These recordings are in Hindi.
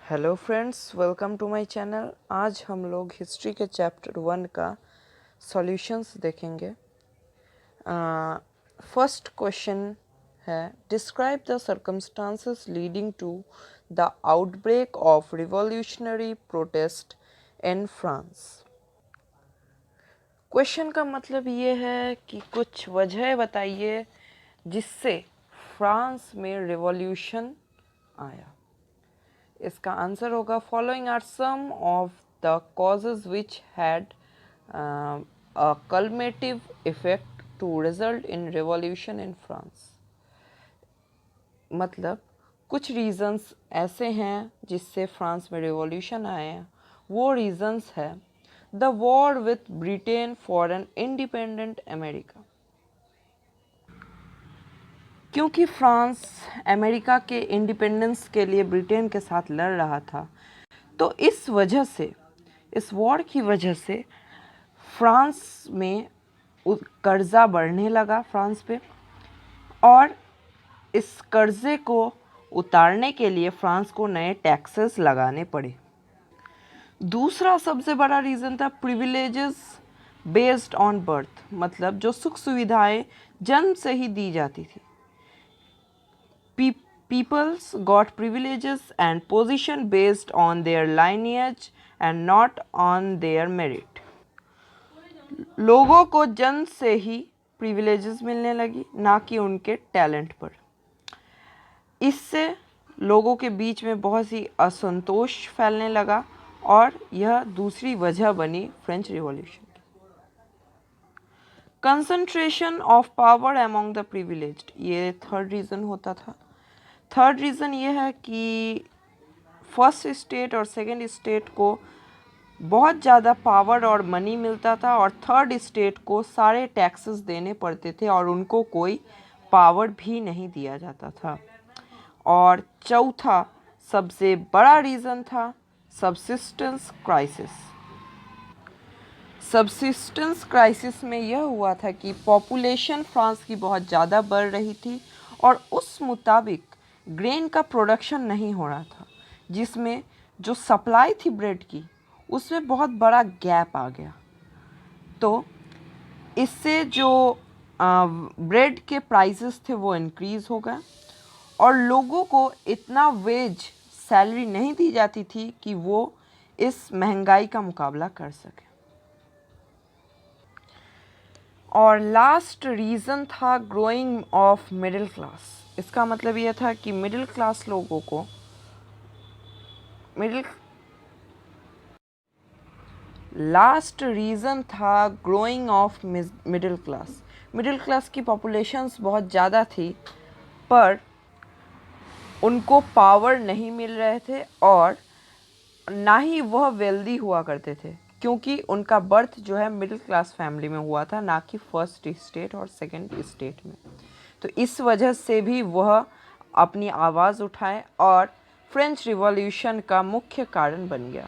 Hello friends, welcome to my channel. आज हम लोग हिस्ट्री के चैप्टर 1 का सॉल्यूशंस देखेंगे। फर्स्ट क्वेश्चन है, describe the circumstances leading to the outbreak of revolutionary protest in France. Question का मतलब ये है कि कुछ वजह बताइए जिससे फ्रांस में रिवॉल्यूशन आया। इसका आंसर होगा, following are some of the causes which had a calmative effect to result in revolution in France. मतलब कुछ रीजंस ऐसे हैं जिससे फ्रांस में रिवॉल्यूशन आया। वो रीजंस है the war with Britain for an independent America. क्योंकि फ्रांस अमेरिका के इंडिपेंडेंस के लिए ब्रिटेन के साथ लड़ रहा था, तो इस वजह से, इस वॉर की वजह से फ्रांस में कर्जा बढ़ने लगा फ्रांस पे, और इस कर्जे को उतारने के लिए फ्रांस को नए टैक्सेस लगाने पड़े। दूसरा सबसे बड़ा रीज़न था प्रिविलेजेस बेस्ड ऑन बर्थ, मतलब जो सुख सुविधाएं जन्म से ही दी जाती थी। Peoples got privileges and position based on their lineage and not on their merit. लोगों को जन्म से ही प्रिविलेजेस मिलने लगी, ना कि उनके टैलेंट पर। इससे लोगों के बीच में बहुत सी असंतोष फैलने लगा और यह दूसरी वजह बनी फ्रेंच रिवॉल्यूशन की। Concentration of power among the privileged, ये थर्ड रीज़न होता था। थर्ड रीज़न ये है कि फर्स्ट स्टेट और सेकंड स्टेट को बहुत ज़्यादा पावर और मनी मिलता था, और थर्ड स्टेट को सारे टैक्सेस देने पड़ते थे और उनको कोई पावर भी नहीं दिया जाता था। और चौथा सबसे बड़ा रीज़न था सबसिस्टेंस क्राइसिस। सबसिस्टेंस क्राइसिस में यह हुआ था कि पॉपुलेशन फ्रांस की बहुत ज़्यादा बढ़ रही थी और उस मुताबिक ग्रेन का प्रोडक्शन नहीं हो रहा था, जिसमें जो सप्लाई थी ब्रेड की उसमें बहुत बड़ा गैप आ गया। तो इससे जो ब्रेड के प्राइसेस थे वो इंक्रीज़ हो गए और लोगों को इतना वेज सैलरी नहीं दी जाती थी कि वो इस महंगाई का मुकाबला कर सके। और लास्ट रीज़न था ग्रोइंग ऑफ मिडिल क्लास। इसका मतलब यह था कि मिडिल क्लास लोगों को लास्ट रीज़न था growing of middle class. Middle class की पॉपुलेशंस बहुत ज़्यादा थी, पर उनको पावर नहीं मिल रहे थे और ना ही वह वेल्दी हुआ करते थे, क्योंकि उनका बर्थ जो है मिडिल क्लास फैमिली में हुआ था, ना कि फर्स्ट स्टेट और सेकंड स्टेट में। तो इस वजह से भी वह अपनी आवाज़ उठाए और फ्रेंच रिवॉल्यूशन का मुख्य कारण बन गया।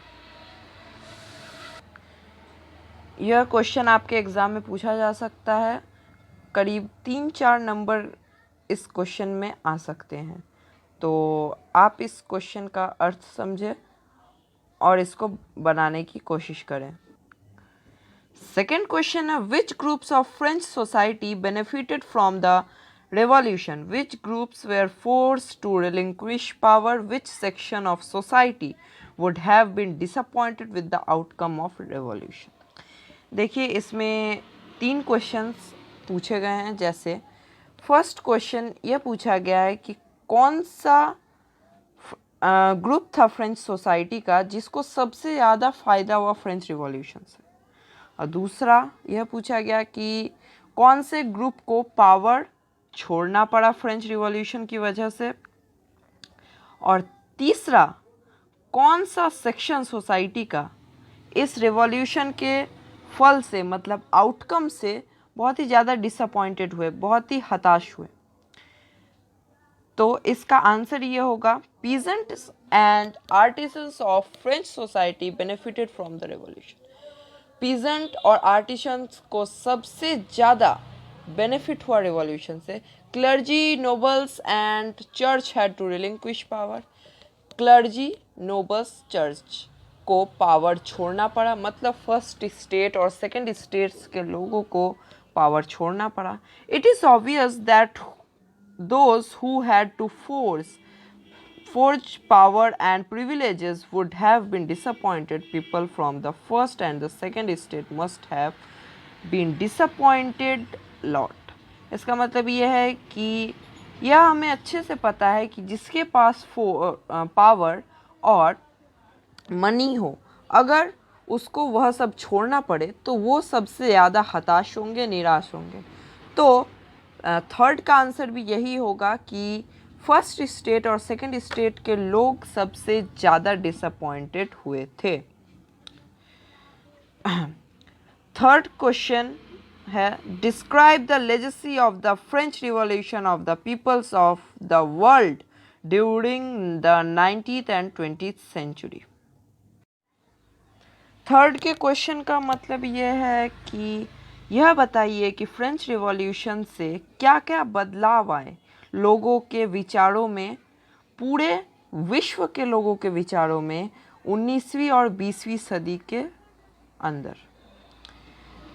यह क्वेश्चन आपके एग्ज़ाम में पूछा जा सकता है। करीब 3-4 नंबर इस क्वेश्चन में आ सकते हैं, तो आप इस क्वेश्चन का अर्थ समझें और इसको बनाने की कोशिश करें। सेकेंड क्वेश्चन है, which groups of French society benefited from the revolution? Which groups were forced to relinquish power? Which section of society would have been disappointed with the outcome of revolution? देखिए, इसमें 3 क्वेश्चंस पूछे गए हैं। जैसे फर्स्ट क्वेश्चन यह पूछा गया है कि कौन सा ग्रुप था फ्रेंच सोसाइटी का जिसको सबसे ज़्यादा फ़ायदा हुआ फ्रेंच रिवॉल्यूशन से, और दूसरा यह पूछा गया कि कौन से ग्रुप को पावर छोड़ना पड़ा फ्रेंच रिवॉल्यूशन की वजह से, और तीसरा कौन सा सेक्शन सोसाइटी का इस रिवॉल्यूशन के फल से, मतलब आउटकम से बहुत ही ज़्यादा डिसअपॉइंटेड हुए, बहुत ही हताश हुए। तो इसका आंसर ये होगा, peasants and artisans of French society benefited from the revolution. Peasant और आर्टिसंस को सबसे ज़्यादा बेनिफिट हुआ रिवॉल्यूशन से। Clergy, nobles and church had to relinquish power. Clergy nobles church को पावर छोड़ना पड़ा, मतलब फर्स्ट स्टेट और सेकंड स्टेट्स के लोगों को पावर छोड़ना पड़ा. It is obvious that those who had to forge power and privileges would have been disappointed. People from the first and the second state must have been disappointed lot. इसका मतलब यह है कि यह हमें अच्छे से पता है कि जिसके पास पावर और मनी हो, अगर उसको वह सब छोड़ना पड़े तो वो सबसे ज़्यादा हताश होंगे, निराश होंगे. तो थर्ड का आंसर भी यही होगा कि फर्स्ट स्टेट और सेकंड स्टेट के लोग सबसे ज़्यादा डिसअपॉइंटेड हुए थे. थर्ड क्वेश्चन है, describe the legacy of the French revolution of the peoples of the world during the 19th and 20th century. Third के क्वेश्चन का मतलब यह है कि यह बताइए कि फ्रेंच रिवॉल्यूशन से क्या क्या बदलाव आए लोगों के विचारों में, पूरे विश्व के लोगों के विचारों में 19वीं और 20वीं सदी के अंदर.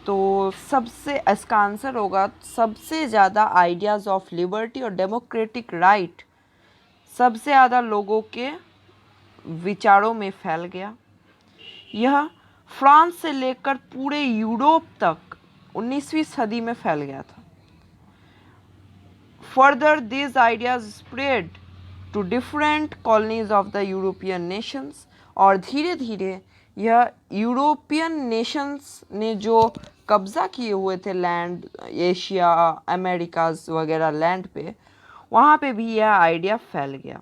तो सबसे इसका आंसर होगा सबसे ज़्यादा आइडियाज़ ऑफ लिबर्टी और डेमोक्रेटिक राइट सबसे ज़्यादा लोगों के विचारों में फैल गया. यह फ्रांस से लेकर पूरे यूरोप तक 19वीं सदी में फैल गया था. Further this ideas spread to different colonies of the European nations, और धीरे धीरे यह यूरोपियन नेशंस ने जो कब्जा किए हुए थे लैंड, एशिया, अमेरिकाज वगैरह लैंड पे, वहाँ पे भी यह आइडिया फैल गया.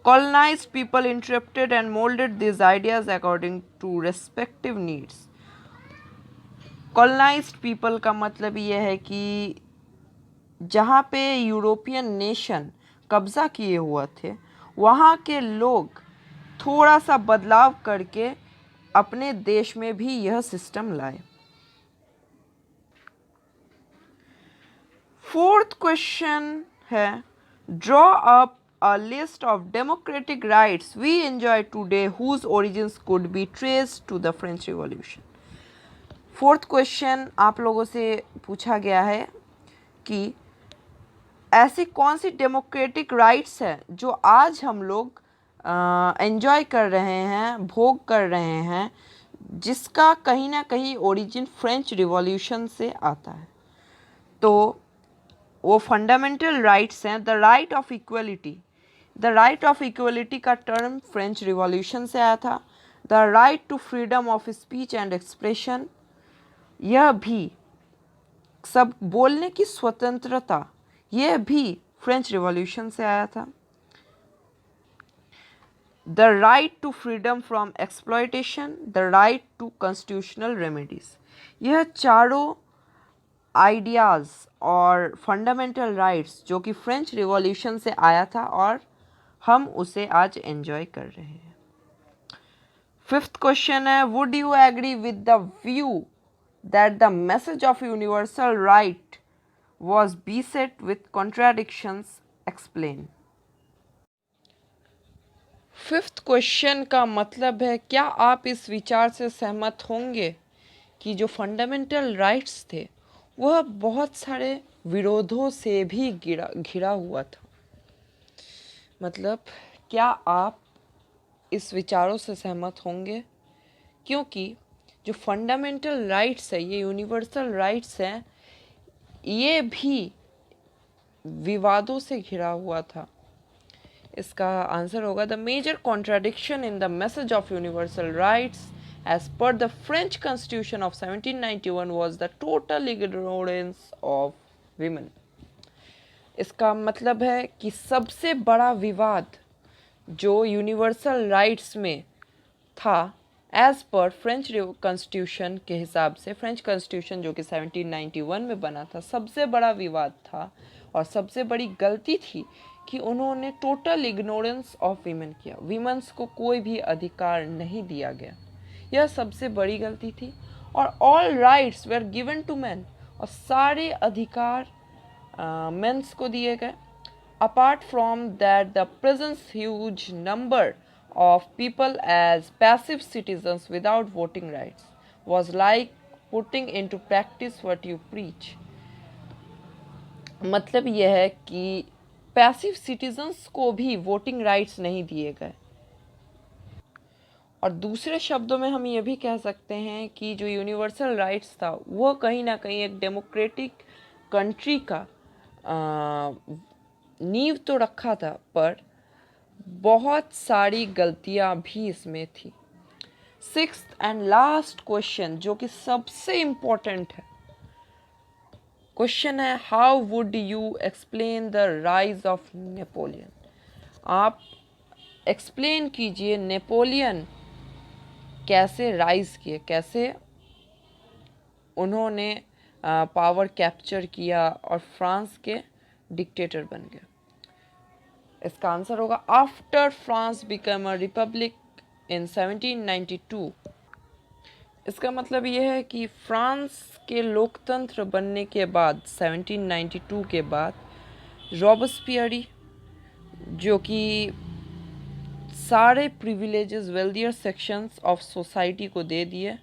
Colonized people interpreted and molded these ideas according to respective needs. Colonized people का मतलब ये है कि जहाँ पे यूरोपियन नेशन कब्जा किए हुए थे, वहाँ के लोग थोड़ा सा बदलाव करके अपने देश में भी यह सिस्टम लाए. फोर्थ क्वेश्चन है, draw up a list of democratic rights we enjoy today whose origins could be traced to the French Revolution. Fourth question आप लोगों से पूछा गया है कि ऐसी कौन सी डेमोक्रेटिक राइट्स है जो आज हम लोग एंजॉय कर रहे हैं, भोग कर रहे हैं, जिसका कहीं ना कहीं ओरिजिन फ्रेंच रिवॉल्यूशन से आता है. तो वो फंडामेंटल राइट्स हैं. The right of equality, the right of equality का टर्म फ्रेंच रिवॉल्यूशन से आया था. The right to freedom of speech and expression, यह भी सब बोलने की स्वतंत्रता, यह भी फ्रेंच रिवॉल्यूशन से आया था. The right to freedom from exploitation, the right to constitutional remedies, यह चारों आइडियाज़ और फंडामेंटल राइट्स जो कि फ्रेंच रिवॉल्यूशन से आया था और हम उसे आज एंजॉय कर रहे हैं. फिफ्थ क्वेश्चन है, would you agree with the view that the message of universal right was beset with contradictions, explain. Fifth question का मतलब है, क्या आप इस विचार से सहमत होंगे कि जो फंडामेंटल राइट्स थे वह बहुत सारे विरोधों से भी घिरा हुआ था. मतलब क्या आप इस विचारों से सहमत होंगे, क्योंकि जो फंडामेंटल राइट्स है, ये यूनिवर्सल राइट्स हैं, ये भी विवादों से घिरा हुआ था. इसका आंसर होगा, the major contradiction in the message of universal rights as per the French Constitution of 1791 was the total ignorance of women. इसका मतलब है कि सबसे बड़ा विवाद जो यूनिवर्सल राइट्स में था एज पर फ्रेंच कॉन्स्टिट्यूशन के हिसाब से, फ्रेंच कॉन्स्टिट्यूशन जो कि 1791 में बना था, सबसे बड़ा विवाद था और सबसे बड़ी गलती थी कि उन्होंने टोटल इग्नोरेंस ऑफ वीमेन किया. वीमेंस को कोई भी अधिकार नहीं दिया गया, यह सबसे बड़ी गलती थी. और all rights were given to man, और सारे अधिकार मेंस को दिए गए. Apart from that, the presence huge number of people as passive citizens without voting rights was like putting into practice what you preach. मतलब यह है कि पैसिव सिटीजन्स को भी वोटिंग राइट्स नहीं दिए गए। और दूसरे शब्दों में हम ये भी कह सकते हैं कि जो यूनिवर्सल राइट्स था वो कहीं ना कहीं एक डेमोक्रेटिक कंट्री का नींव तो रखा था, पर बहुत सारी गलतियां भी इसमें थी। सिक्स्थ एंड लास्ट क्वेश्चन जो कि सबसे इम्पोर्टेंट है, क्वेश्चन है how would you explain the rise of Napoleon. आप एक्सप्लेन कीजिए नेपोलियन कैसे राइज किए, कैसे उन्होंने पावर कैप्चर किया और फ्रांस के डिक्टेटर बन गए। इसका आंसर होगा after France become a republic in 1792। इसका मतलब यह है कि फ्रांस के लोकतंत्र बनने के बाद 1792 के बाद रॉबस्पियरी जो कि सारे privileges wealthier sections of society को दे दिए,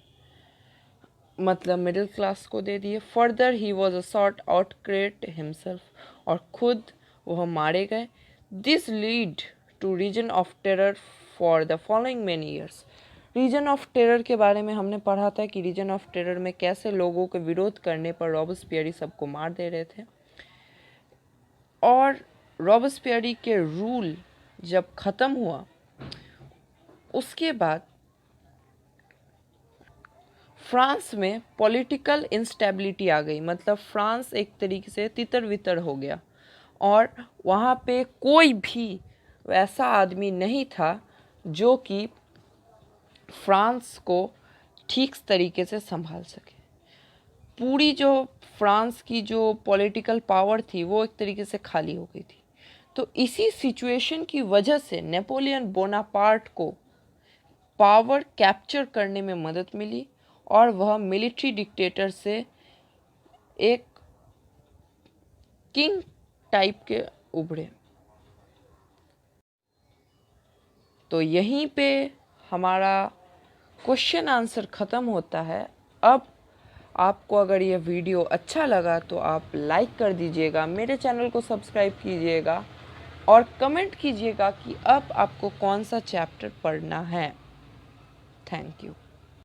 मतलब मिडिल क्लास को दे दिए। Further he was a sort autocrat himself, और खुद वह मारे गए। This lead to reign of terror for the following many years. Reign of terror के बारे में हमने पढ़ा था कि रीजन ऑफ टेरर में कैसे लोगों के विरोध करने पर रॉबस्पियरी सबको मार दे रहे थे। और रॉबस्पियरी के रूल जब ख़त्म हुआ उसके बाद फ्रांस में पॉलिटिकल इंस्टेबिलिटी आ गई, मतलब फ्रांस एक तरीके से तितर बितर हो गया और वहाँ पे कोई भी वैसा आदमी नहीं था जो कि फ्रांस को ठीक तरीके से संभाल सके। पूरी जो फ्रांस की जो पॉलिटिकल पावर थी वो एक तरीके से खाली हो गई थी। तो इसी सिचुएशन की वजह से नेपोलियन बोनापार्ट को पावर कैप्चर करने में मदद मिली और वह मिलिट्री डिक्टेटर से एक किंग टाइप के उभरे। तो यहीं पे हमारा क्वेश्चन आंसर ख़त्म होता है। अब आपको अगर ये वीडियो अच्छा लगा तो आप लाइक कर दीजिएगा, मेरे चैनल को सब्सक्राइब कीजिएगा और कमेंट कीजिएगा कि अब आपको कौन सा चैप्टर पढ़ना है। Thank you.